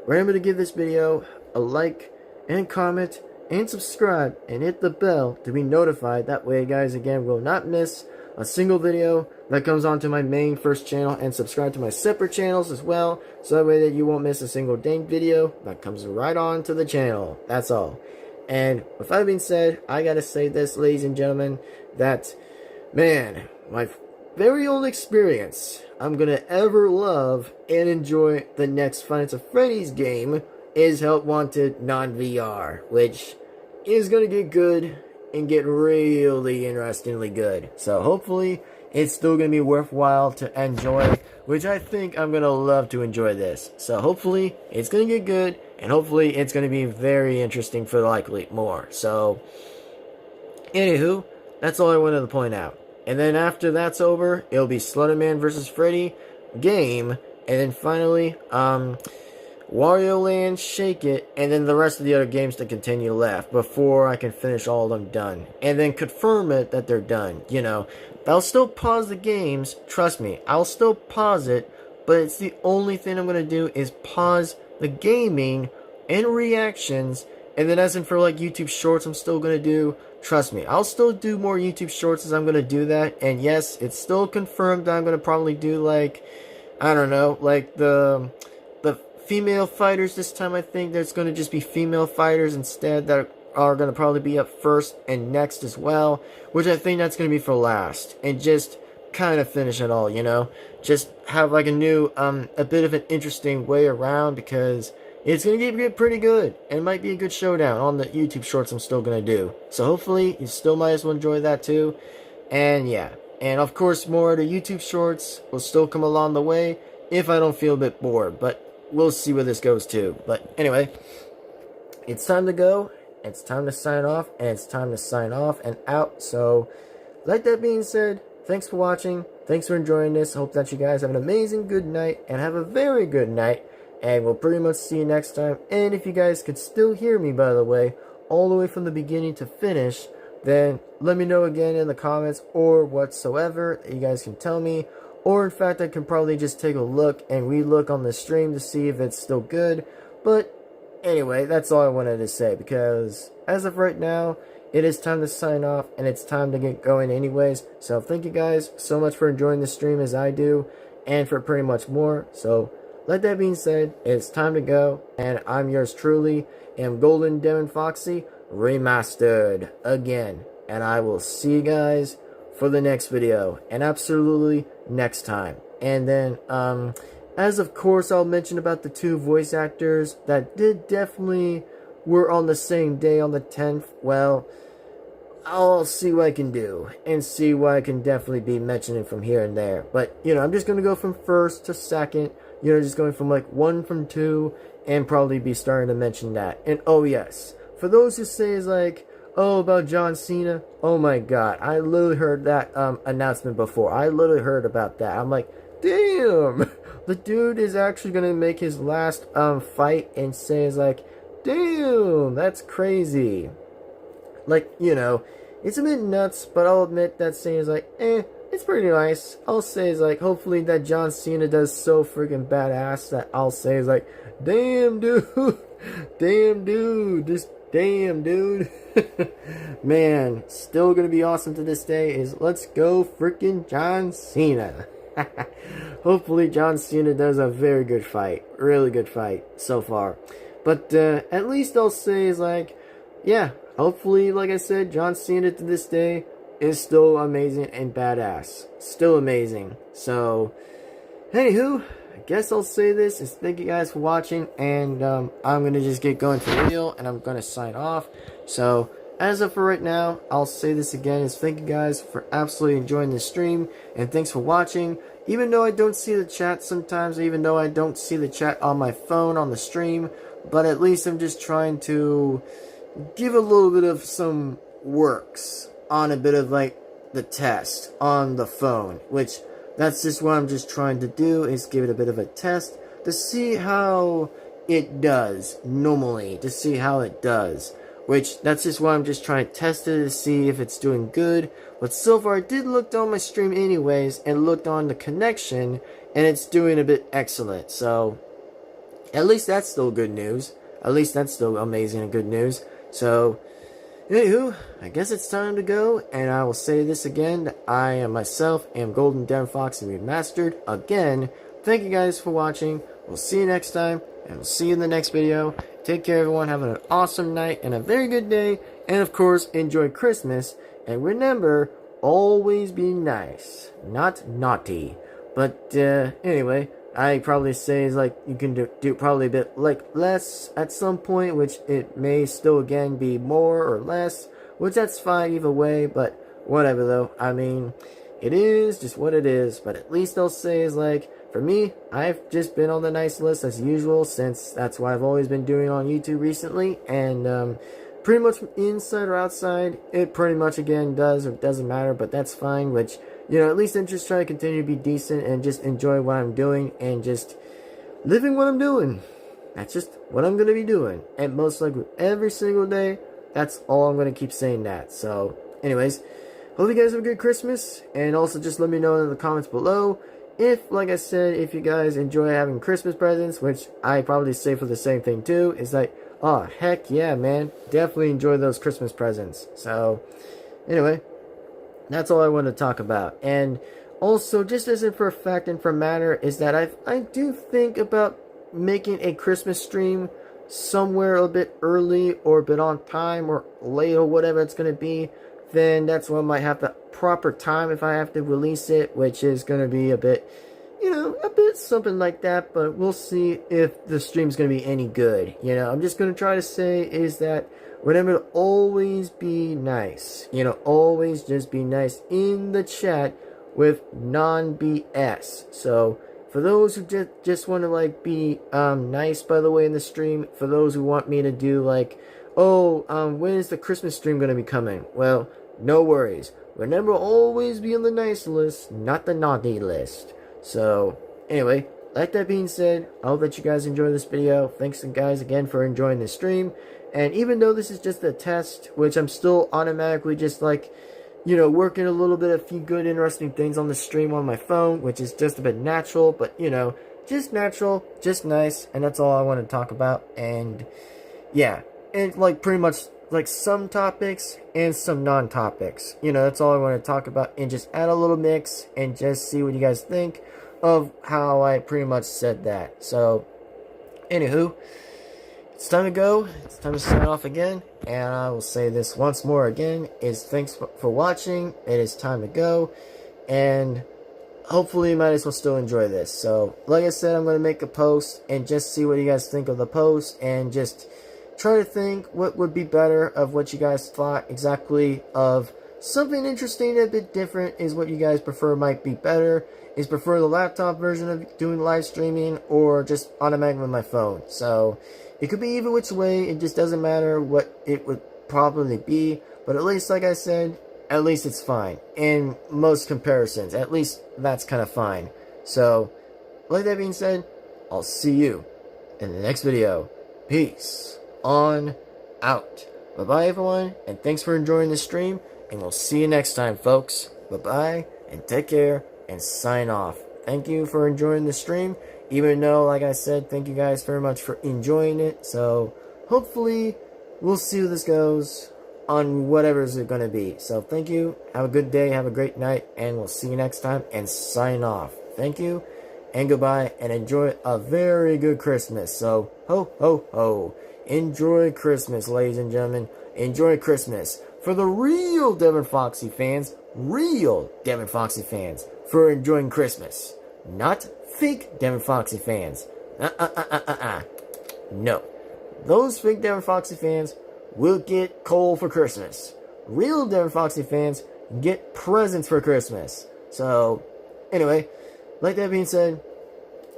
remember to give this video a like and comment and subscribe and hit the bell to be notified. That way, guys, again, will not miss a single video that comes onto my main first channel, and subscribe to my separate channels as well, so that way that you won't miss a single dang video that comes right on to the channel. That's all. And with that being said, I gotta say this, ladies and gentlemen, that, man, my very own experience I'm gonna ever love and enjoy the next Five Nights at Freddy's game is Help Wanted non-VR, which is gonna get good and get really interestingly good. So hopefully it's still going to be worthwhile to enjoy, which I think I'm going to love to enjoy this. So hopefully it's going to get good, and hopefully it's going to be very interesting for likely more. So anywho, that's all I wanted to point out. And then after that's over, it'll be Slenderman vs. Freddy game, and then finally Wario Land, Shake It, and then the rest of the other games to continue left before I can finish all of them done. And then confirm it that they're done, you know. I'll still pause the games, trust me, I'll still pause it, but it's the only thing I'm going to do is pause the gaming and reactions. And then as in for like YouTube Shorts, I'm still going to do, trust me, I'll still do more YouTube Shorts as I'm going to do that. And yes, it's still confirmed that I'm going to probably do like, I don't know, like the female fighters this time. I think there's going to just be female fighters instead that are going to probably be up first and next as well, which I think that's going to be for last, and just kind of finish it all, you know, just have like a new a bit of an interesting way around, because it's going to get pretty good, and it might be a good showdown on the YouTube Shorts I'm still going to do. So hopefully you still might as well enjoy that too. And yeah, and of course more of the YouTube Shorts will still come along the way if I don't feel a bit bored, but we'll see where this goes too. But anyway, it's time to go, it's time to sign off, and it's time to sign off and out. So like that being said, thanks for watching, thanks for enjoying this. Hope that you guys have an amazing good night, and have a very good night, and we'll pretty much see you next time. And if you guys could still hear me, by the way, all the way from the beginning to finish, then let me know again in the comments or whatsoever. You guys can tell me. Or in fact, I can probably just take a look and re-look on the stream to see if it's still good. But anyway, that's all I wanted to say, because as of right now, it is time to sign off, and it's time to get going anyways. So thank you guys so much for enjoying the stream as I do, and for pretty much more. So like that being said, it's time to go, and I'm yours truly, and Golden Devin-Foxy Remastered again. And I will see you guys for the next video, and absolutely next time. And then, as of course, I'll mention about the 2 voice actors that did definitely were on the same day on the 10th. Well, I'll see what I can do, and see what I can definitely be mentioning from here and there. But, I'm just going to go from first to second, just going from like 1 from 2, and probably be starting to mention that. And oh yes, for those who say is like, oh, about John Cena, oh my god, I literally heard that announcement before. I literally heard about that. I'm like, damn, the dude is actually going to make his last fight and say is like, damn, that's crazy. Like, it's a bit nuts, but I'll admit that saying is like, it's pretty nice. I'll say is like, hopefully that John Cena does so freaking badass that I'll say is like, damn dude, damn dude, just damn dude. Man, still gonna be awesome to this day is let's go freaking John Cena. Hopefully John Cena does a very good fight, really good fight so far. But at least I'll say is like, yeah, hopefully, like I said, John Cena to this day is still amazing and badass. Still amazing. So, anywho, I guess I'll say this is thank you guys for watching, and I'm going to just get going to the video, and I'm going to sign off. So, as of for right now, I'll say this again, is thank you guys for absolutely enjoying this stream, and thanks for watching. Even though I don't see the chat sometimes, even though I don't see the chat on my phone on the stream, but at least I'm just trying to give a little bit of some works on a bit of like the test on the phone, which that's just what I'm just trying to do, is give it a bit of a test to see how it does normally, to see how it does, which that's just why I'm just trying to test it to see if it's doing good. But so far I did look on my stream anyways and looked on the connection, and it's doing a bit excellent. So at least that's still good news. At least that's still amazing and good news. So, anywho, I guess it's time to go, and I will say this again, that I am myself am Golden Devin-Foxy Remastered. Again, thank you guys for watching. We'll see you next time, and we'll see you in the next video. Take care, everyone. Have an awesome night and a very good day, and of course, enjoy Christmas. And remember, always be nice, not naughty. But, anyway, I probably say is like you can do probably a bit like less at some point, which it may still again be more or less, which that's fine either way, but whatever though. I mean, it is just what it is. But at least I'll say is like, for me, I've just been on the nice list as usual, since that's what I've always been doing on YouTube recently, and pretty much inside or outside, it pretty much again does or doesn't matter, but that's fine, which, at least I'm just trying to continue to be decent and just enjoy what I'm doing and just living what I'm doing. That's just what I'm going to be doing. And most likely every single day, that's all I'm going to keep saying that. So, anyways, hope you guys have a good Christmas. And also just let me know in the comments below if, like I said, if you guys enjoy having Christmas presents, which I probably say for the same thing too, is like, oh, heck yeah, man. Definitely enjoy those Christmas presents. So, anyway, that's all I want to talk about. And also, just as a for a fact and for a matter, is that I do think about making a Christmas stream somewhere a bit early or a bit on time or late or whatever it's going to be. Then that's when I might have the proper time if I have to release it, which is going to be a bit, a bit something like that. But we'll see if the stream's going to be any good. I'm just going to try to say is that remember to always be nice. Always just be nice in the chat with non-BS. So, for those who just want to, like, be nice, by the way, in the stream, for those who want me to do, like, oh, when is the Christmas stream going to be coming? Well, no worries. Remember, always be on the nice list, not the naughty list. So, anyway, like that being said, I hope that you guys enjoy this video. Thanks, guys, again for enjoying the stream. And even though this is just a test, which I'm still automatically just like, working a little bit of few good, interesting things on the stream on my phone, which is just a bit natural, but, just natural, just nice, and that's all I want to talk about. And, yeah, and, like, pretty much, like, some topics and some non-topics. That's all I want to talk about, and just add a little mix, and just see what you guys think of how I pretty much said that. So, anywho, it's time to go. It's time to sign off again. And I will say this once more again, is thanks for watching. It is time to go. And hopefully you might as well still enjoy this. So, like I said, I'm going to make a post and just see what you guys think of the post. And just try to think what would be better of what you guys thought exactly of something interesting, a bit different, is what you guys prefer might be better. Is prefer the laptop version of doing live streaming or just automatic with my phone. So it could be either which way. It just doesn't matter what it would probably be. But at least, like I said, at least it's fine. In most comparisons, at least that's kind of fine. So, like that being said, I'll see you in the next video. Peace on out. Bye-bye, everyone, and thanks for enjoying the stream. And we'll see you next time, folks. Bye-bye, and take care. And sign off. Thank you for enjoying the stream, even though, like I said, thank you guys very much for enjoying it. So hopefully we'll see how this goes on whatever it's going to be. So thank you, have a good day, have a great night, and we'll see you next time. And sign off. Thank you and goodbye, and enjoy a very good Christmas. So ho ho ho, enjoy Christmas, ladies and gentlemen. Enjoy Christmas for the real Devin-Foxy fans. Real Devin-Foxy fans for enjoying Christmas, not fake Devin-Foxy fans. No, those fake Devin-Foxy fans will get coal for Christmas. Real Devin-Foxy fans get presents for Christmas. So, anyway, like that being said,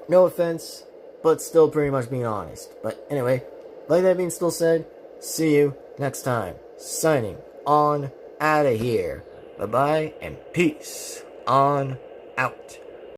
no offense, but still pretty much being honest. But anyway, like that being still said, see you next time. Signing on out of here. Bye-bye, and peace on out.